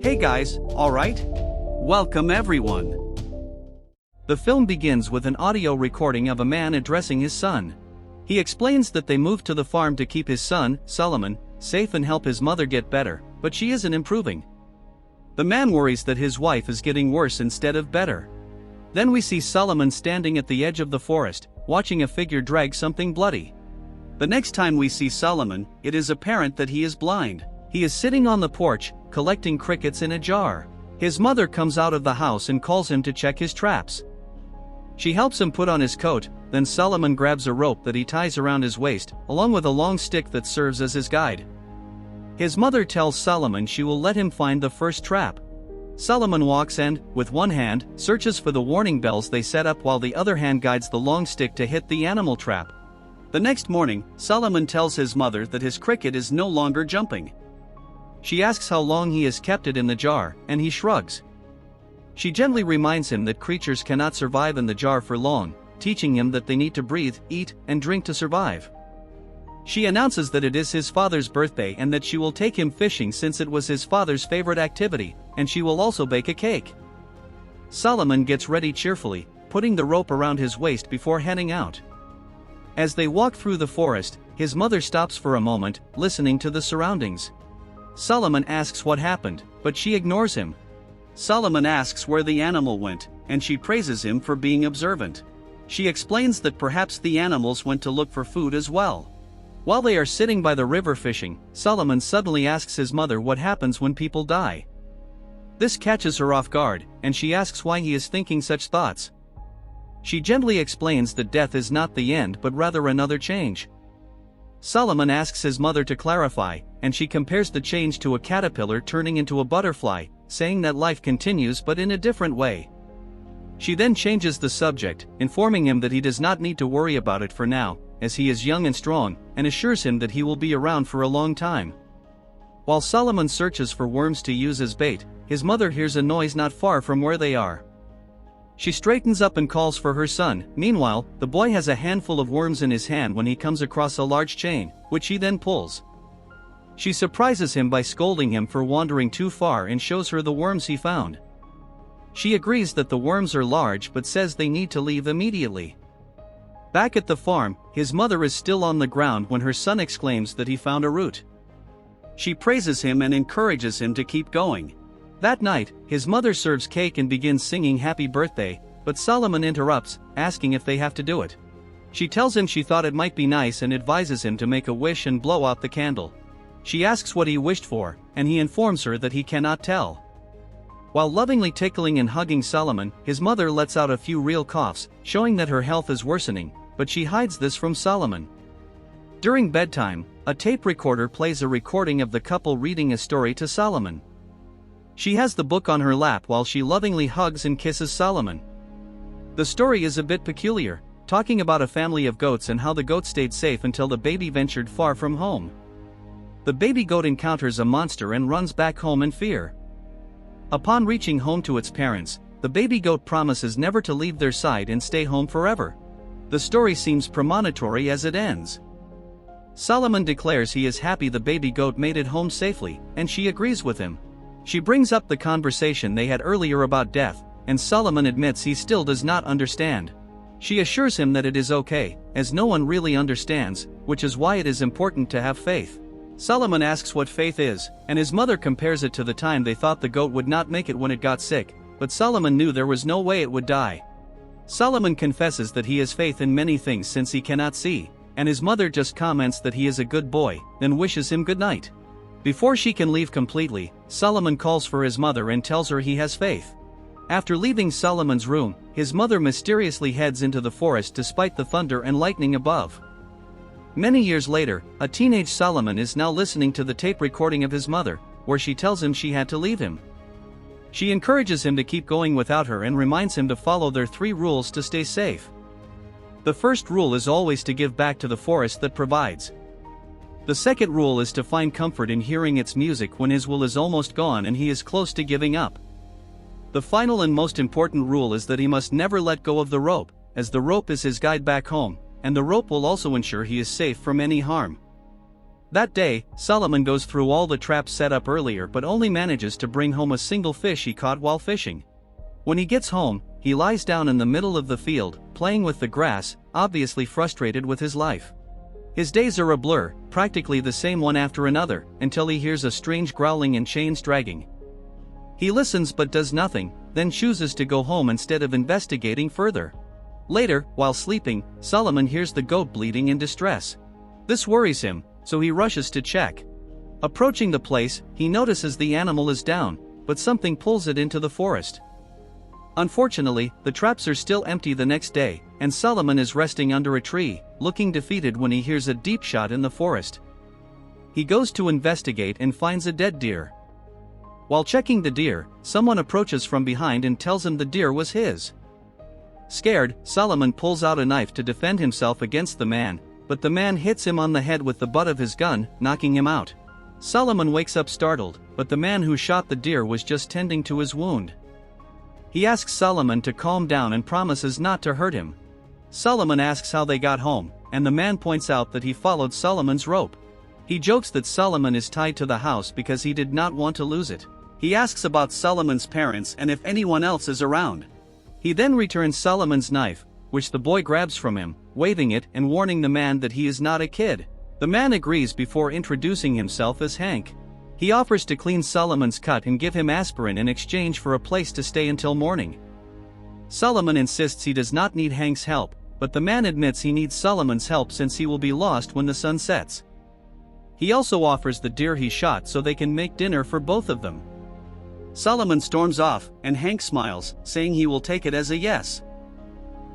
Hey guys, alright? Welcome everyone. The film begins with an audio recording of a man addressing his son. He explains that they moved to the farm to keep his son, Solomon, safe and help his mother get better, but she isn't improving. The man worries that his wife is getting worse instead of better. Then we see Solomon standing at the edge of the forest, watching a figure drag something bloody. The next time we see Solomon, it is apparent that he is blind. He is sitting on the porch, collecting crickets in a jar. His mother comes out of the house and calls him to check his traps. She helps him put on his coat, then Solomon grabs a rope that he ties around his waist, along with a long stick that serves as his guide. His mother tells Solomon she will let him find the first trap. Solomon walks and, with one hand, searches for the warning bells they set up while the other hand guides the long stick to hit the animal trap. The next morning, Solomon tells his mother that his cricket is no longer jumping. She asks how long he has kept it in the jar, and he shrugs. She gently reminds him that creatures cannot survive in the jar for long, teaching him that they need to breathe, eat, and drink to survive. She announces that it is his father's birthday and that she will take him fishing since it was his father's favorite activity, and she will also bake a cake. Solomon gets ready cheerfully, putting the rope around his waist before heading out. As they walk through the forest, his mother stops for a moment, listening to the surroundings. Solomon asks what happened, but she ignores him. Solomon asks where the animal went, and she praises him for being observant. She explains that perhaps the animals went to look for food as well. While they are sitting by the river fishing, Solomon suddenly asks his mother what happens when people die. This catches her off guard, and she asks why he is thinking such thoughts. She gently explains that death is not the end but rather another change. Solomon asks his mother to clarify, and she compares the change to a caterpillar turning into a butterfly, saying that life continues but in a different way. She then changes the subject, informing him that he does not need to worry about it for now, as he is young and strong, and assures him that he will be around for a long time. While Solomon searches for worms to use as bait, his mother hears a noise not far from where they are. She straightens up and calls for her son. Meanwhile, the boy has a handful of worms in his hand when he comes across a large chain, which he then pulls. She surprises him by scolding him for wandering too far and shows her the worms he found. She agrees that the worms are large but says they need to leave immediately. Back at the farm, his mother is still on the ground when her son exclaims that he found a root. She praises him and encourages him to keep going. That night, his mother serves cake and begins singing happy birthday, but Solomon interrupts, asking if they have to do it. She tells him she thought it might be nice and advises him to make a wish and blow out the candle. She asks what he wished for, and he informs her that he cannot tell. While lovingly tickling and hugging Solomon, his mother lets out a few real coughs, showing that her health is worsening, but she hides this from Solomon. During bedtime, a tape recorder plays a recording of the couple reading a story to Solomon. She has the book on her lap while she lovingly hugs and kisses Solomon. The story is a bit peculiar, talking about a family of goats and how the goat stayed safe until the baby ventured far from home. The baby goat encounters a monster and runs back home in fear. Upon reaching home to its parents, the baby goat promises never to leave their side and stay home forever. The story seems premonitory as it ends. Solomon declares he is happy the baby goat made it home safely, and she agrees with him. She brings up the conversation they had earlier about death, and Solomon admits he still does not understand. She assures him that it is okay, as no one really understands, which is why it is important to have faith. Solomon asks what faith is, and his mother compares it to the time they thought the goat would not make it when it got sick, but Solomon knew there was no way it would die. Solomon confesses that he has faith in many things since he cannot see, and his mother just comments that he is a good boy, then wishes him good night. Before she can leave completely, Solomon calls for his mother and tells her he has faith. After leaving Solomon's room, his mother mysteriously heads into the forest despite the thunder and lightning above. Many years later, a teenage Solomon is now listening to the tape recording of his mother, where she tells him she had to leave him. She encourages him to keep going without her and reminds him to follow their 3 rules to stay safe. The first rule is always to give back to the forest that provides. The second rule is to find comfort in hearing its music when his will is almost gone and he is close to giving up. The final and most important rule is that he must never let go of the rope, as the rope is his guide back home, and the rope will also ensure he is safe from any harm. That day, Solomon goes through all the traps set up earlier but only manages to bring home a single fish he caught while fishing. When he gets home, he lies down in the middle of the field, playing with the grass, obviously frustrated with his life. His days are a blur, practically the same one after another, until he hears a strange growling and chains dragging. He listens but does nothing, then chooses to go home instead of investigating further. Later, while sleeping, Solomon hears the goat bleeding in distress. This worries him, so he rushes to check. Approaching the place, he notices the animal is down, but something pulls it into the forest. Unfortunately, the traps are still empty the next day, and Solomon is resting under a tree, looking defeated when he hears a deep shot in the forest. He goes to investigate and finds a dead deer. While checking the deer, someone approaches from behind and tells him the deer was his. Scared, Solomon pulls out a knife to defend himself against the man, but the man hits him on the head with the butt of his gun, knocking him out. Solomon wakes up startled, but the man who shot the deer was just tending to his wound. He asks Solomon to calm down and promises not to hurt him. Solomon asks how they got home, and the man points out that he followed Solomon's rope. He jokes that Solomon is tied to the house because he did not want to lose it. He asks about Solomon's parents and if anyone else is around. He then returns Solomon's knife, which the boy grabs from him, waving it and warning the man that he is not a kid. The man agrees before introducing himself as Hank. He offers to clean Solomon's cut and give him aspirin in exchange for a place to stay until morning. Solomon insists he does not need Hank's help, but the man admits he needs Solomon's help since he will be lost when the sun sets. He also offers the deer he shot so they can make dinner for both of them. Solomon storms off, and Hank smiles, saying he will take it as a yes.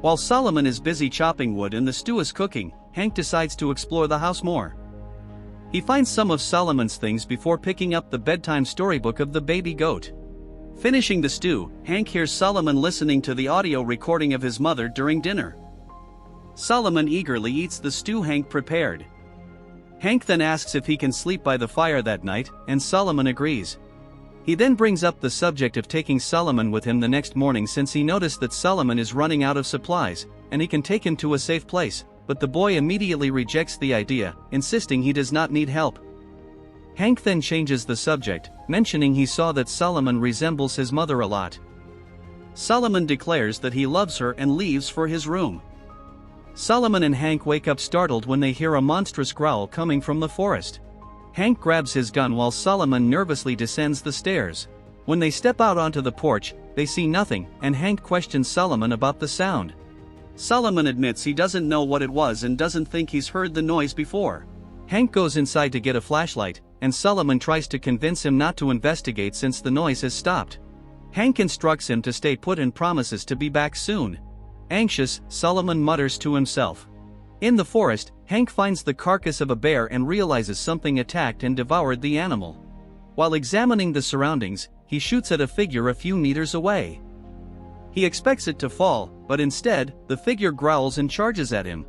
While Solomon is busy chopping wood and the stew is cooking, Hank decides to explore the house more. He finds some of Solomon's things before picking up the bedtime storybook of the baby goat. Finishing the stew, Hank hears Solomon listening to the audio recording of his mother during dinner. Solomon eagerly eats the stew Hank prepared. Hank then asks if he can sleep by the fire that night, and Solomon agrees. He then brings up the subject of taking Solomon with him the next morning since he noticed that Solomon is running out of supplies, and he can take him to a safe place, but the boy immediately rejects the idea, insisting he does not need help. Hank then changes the subject, mentioning he saw that Solomon resembles his mother a lot. Solomon declares that he loves her and leaves for his room. Solomon and Hank wake up startled when they hear a monstrous growl coming from the forest. Hank grabs his gun while Solomon nervously descends the stairs. When they step out onto the porch, they see nothing, and Hank questions Solomon about the sound. Solomon admits he doesn't know what it was and doesn't think he's heard the noise before. Hank goes inside to get a flashlight, and Solomon tries to convince him not to investigate since the noise has stopped. Hank instructs him to stay put and promises to be back soon. Anxious, Solomon mutters to himself. In the forest, Hank finds the carcass of a bear and realizes something attacked and devoured the animal. While examining the surroundings, he shoots at a figure a few meters away. He expects it to fall, but instead, the figure growls and charges at him.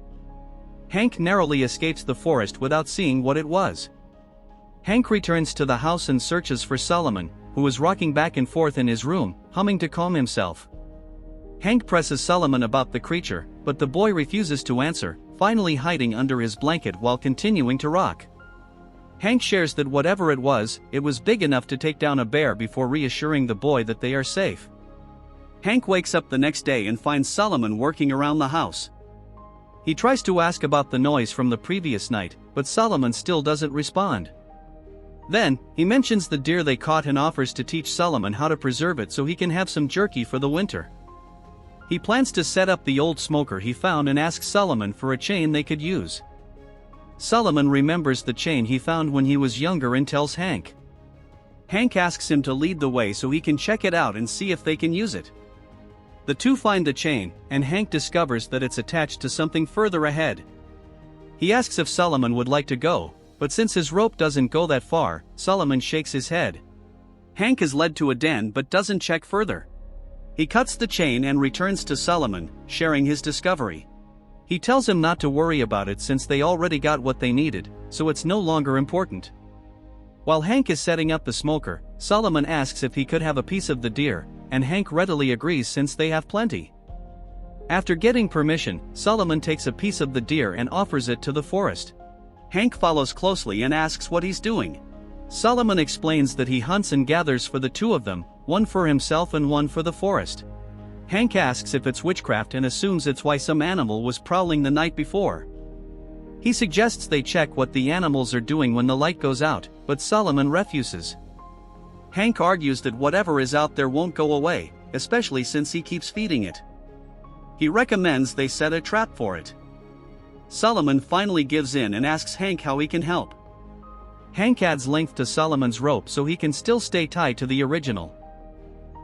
Hank narrowly escapes the forest without seeing what it was. Hank returns to the house and searches for Solomon, who is rocking back and forth in his room, humming to calm himself. Hank presses Solomon about the creature, but the boy refuses to answer, finally hiding under his blanket while continuing to rock. Hank shares that whatever it was big enough to take down a bear before reassuring the boy that they are safe. Hank wakes up the next day and finds Solomon working around the house. He tries to ask about the noise from the previous night, but Solomon still doesn't respond. Then, he mentions the deer they caught and offers to teach Solomon how to preserve it so he can have some jerky for the winter. He plans to set up the old smoker he found and asks Solomon for a chain they could use. Solomon remembers the chain he found when he was younger and tells Hank. Hank asks him to lead the way so he can check it out and see if they can use it. The two find the chain, and Hank discovers that it's attached to something further ahead. He asks if Solomon would like to go, but since his rope doesn't go that far, Solomon shakes his head. Hank is led to a den but doesn't check further. He cuts the chain and returns to Solomon, sharing his discovery. He tells him not to worry about it since they already got what they needed, so it's no longer important. While Hank is setting up the smoker, Solomon asks if he could have a piece of the deer, and Hank readily agrees since they have plenty. After getting permission, Solomon takes a piece of the deer and offers it to the forest. Hank follows closely and asks what he's doing. Solomon explains that he hunts and gathers for the two of them, one for himself and one for the forest. Hank asks if it's witchcraft and assumes it's why some animal was prowling the night before. He suggests they check what the animals are doing when the light goes out, but Solomon refuses. Hank argues that whatever is out there won't go away, especially since he keeps feeding it. He recommends they set a trap for it. Solomon finally gives in and asks Hank how he can help. Hank adds length to Solomon's rope so he can still stay tied to the original.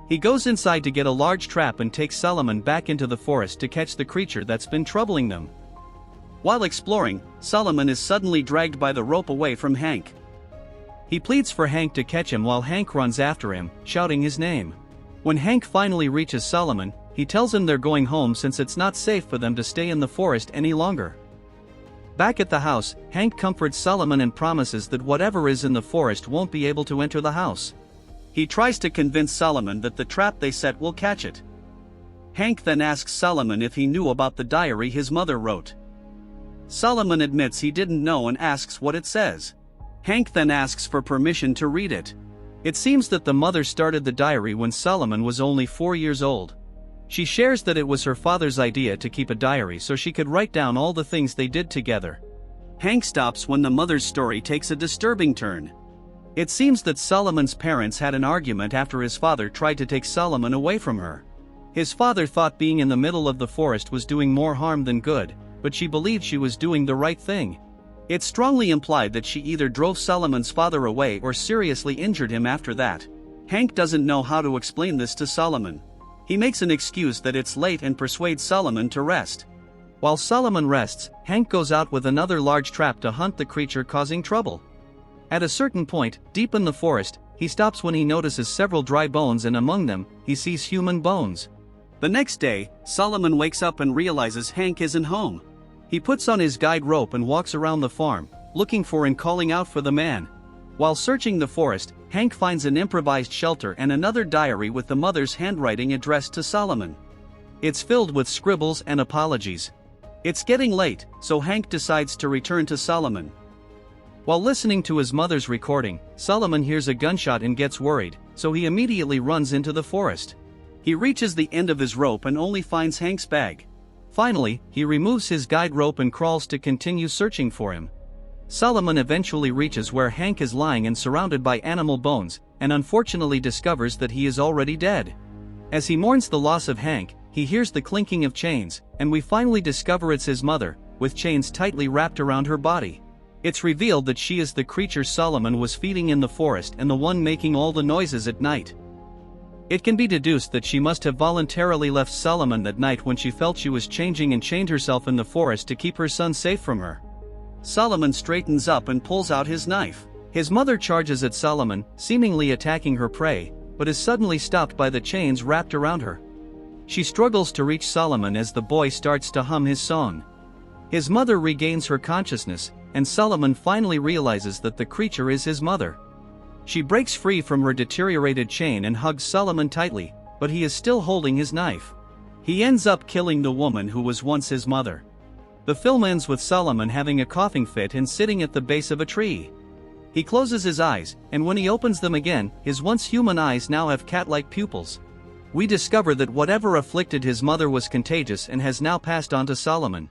He goes inside to get a large trap and takes Solomon back into the forest to catch the creature that's been troubling them. While exploring, Solomon is suddenly dragged by the rope away from Hank. He pleads for Hank to catch him while Hank runs after him, shouting his name. When Hank finally reaches Solomon, he tells him they're going home since it's not safe for them to stay in the forest any longer. Back at the house, Hank comforts Solomon and promises that whatever is in the forest won't be able to enter the house. He tries to convince Solomon that the trap they set will catch it. Hank then asks Solomon if he knew about the diary his mother wrote. Solomon admits he didn't know and asks what it says. Hank then asks for permission to read it. It seems that the mother started the diary when Solomon was only 4 years old. She shares that it was her father's idea to keep a diary so she could write down all the things they did together. Hank stops when the mother's story takes a disturbing turn. It seems that Solomon's parents had an argument after his father tried to take Solomon away from her. His father thought being in the middle of the forest was doing more harm than good, but she believed she was doing the right thing. It's strongly implied that she either drove Solomon's father away or seriously injured him after that. Hank doesn't know how to explain this to Solomon. He makes an excuse that it's late and persuades Solomon to rest. While Solomon rests, Hank goes out with another large trap to hunt the creature causing trouble. At a certain point, deep in the forest, he stops when he notices several dry bones and among them, he sees human bones. The next day, Solomon wakes up and realizes Hank isn't home. He puts on his guide rope and walks around the farm, looking for and calling out for the man. While searching the forest, Hank finds an improvised shelter and another diary with the mother's handwriting addressed to Solomon. It's filled with scribbles and apologies. It's getting late, so Hank decides to return to Solomon. While listening to his mother's recording, Solomon hears a gunshot and gets worried, so he immediately runs into the forest. He reaches the end of his rope and only finds Hank's bag. Finally, he removes his guide rope and crawls to continue searching for him. Solomon eventually reaches where Hank is lying and surrounded by animal bones, and unfortunately discovers that he is already dead. As he mourns the loss of Hank, he hears the clinking of chains, and we finally discover it's his mother, with chains tightly wrapped around her body. It's revealed that she is the creature Solomon was feeding in the forest and the one making all the noises at night. It can be deduced that she must have voluntarily left Solomon that night when she felt she was changing and chained herself in the forest to keep her son safe from her. Solomon straightens up and pulls out his knife. His mother charges at Solomon, seemingly attacking her prey, but is suddenly stopped by the chains wrapped around her. She struggles to reach Solomon as the boy starts to hum his song. His mother regains her consciousness, and Solomon finally realizes that the creature is his mother. She breaks free from her deteriorated chain and hugs Solomon tightly, but he is still holding his knife. He ends up killing the woman who was once his mother. The film ends with Solomon having a coughing fit and sitting at the base of a tree. He closes his eyes, and when he opens them again, his once human eyes now have cat-like pupils. We discover that whatever afflicted his mother was contagious and has now passed on to Solomon.